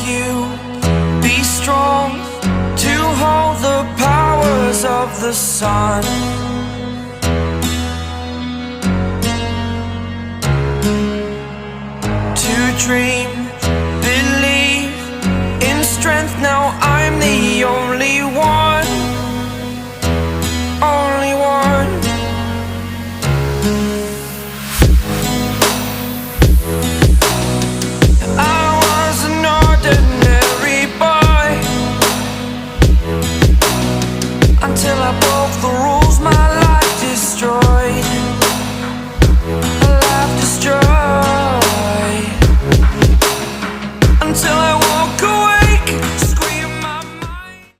you. Be strong to hold the powers of the sun. To dream, believe in strength. Now I'm the only one, only one. I was an ordinary boy until I broke the rules. My